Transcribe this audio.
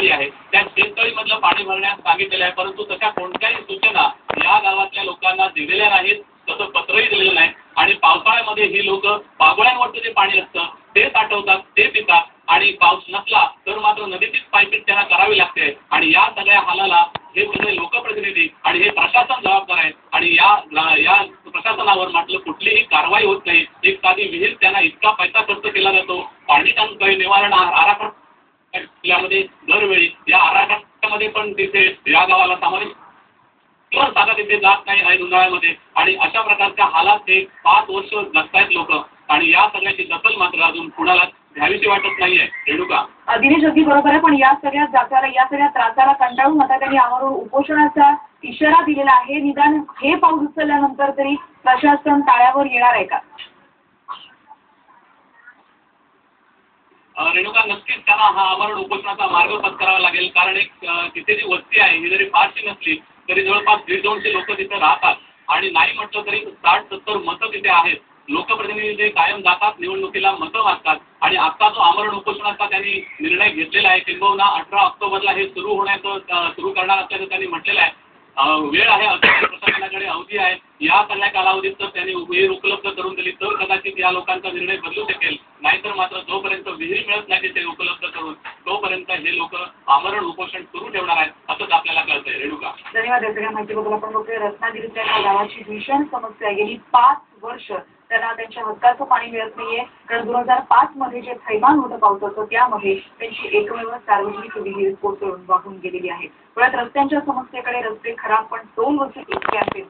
शेततळी आहे त्या शेततळीमधलं पाणी भरण्यास सांगितलेलं आहे, परंतु तशा कोणत्याही सूचना या गावातल्या लोकांना दिलेल्या नाहीत. तसं पत्रही दिलेलं नाही आणि पावसाळ्यामध्ये ही लोक बागोळ्यांवरचं जे पाणी असतं ते साठवतात, ते पितात आणि पाऊस नसला तर मात्र नदीचीच पायपीट त्यांना करावी लागते आणि या सगळ्या हालाला हे सगळे लोकप्रतिनिधी आणि हे प्रशासन जबाबदार आहेत आणि या प्रशासनावर मात्र कुठलीही कारवाई होत नाही. एक साधी विहीर त्यांना इतका पैसा खर्च केला जातो. पाणी टंचाई निवारण आराखडा जिल्ह्यामध्ये दरवेळी या आराखड्यामध्ये पण तिथे या गावाला समावेश साधा तिथे जात नाही आहे उन्हाळ्यामध्ये आणि अशा प्रकारच्या हालात ते 5 वर्ष जगतायत लोक आणि या सगळ्याची दखल मात्र अजून कुणाला घ्यावीशी वाटत नाहीये. रेणुका, दिनेश अगदी बरोबर आहे, पण या सगळ्या जाचाला या सगळ्या त्रासाला कंटाळून आता त्यांनी आमरण उपोषणाचा इशारा दिलेला आहे. निदान हे पाऊल उचलल्यानंतर तरी प्रशासन ताळ्यावर येणार आहे का? रेणुका, नक्कीच त्यांना हा आमरण उपोषणाचा मार्ग पत्करावा लागेल, कारण एक तिथे जी वस्ती आहे ही जरी फारशी नसली तरी जवळपास 150-200 लोक तिथे राहतात आणि नाही म्हटलं तरी 60-70 मतं तिथे आहेत. लोकप्रतिनिधी जे कायम जातात निवडणुकीला मतं मागतात आणि आता जो आमरण उपोषणाचा त्यांनी निर्णय घेतलेला आहे किंबहुना 18 ऑक्टोबरला हे सुरू करणार असल्याचं त्यांनी म्हटलेलं आहे. वेळ आहे, प्रशासनाकडे अवधी आहे. या सगळ्या कालावधीत जर त्यांनी विहीर उपलब्ध करून दिली तर कदाचित या लोकांचा निर्णय बदलू शकेल. नाहीतर मात्र जोपर्यंत विहीर मिळत नाही ते उपलब्ध करून तोपर्यंत हे लोक आमरण उपोषण सुरू ठेवणार आहेत असंच आपल्याला कळतंय. रेणुका, धन्यवाद. या सगळ्या माहितीबद्दल. आपण बघतोय रत्नागिरीच्या या गावाची भीषण समस्या आहे. गेली 5 वर्ष त्यांना त्यांच्या हक्काचं पाणी मिळत नाहीये, कारण 2005 मध्ये जे थैमान होतं पावसाचं त्यामध्ये त्यांची एकमेव सार्वजनिक विहीर कोसळून वाहून गेलेली आहे. पुण्यात रस्त्यांच्या समस्येकडे रस्ते खराब पण टोल वसूल इतके आहेत.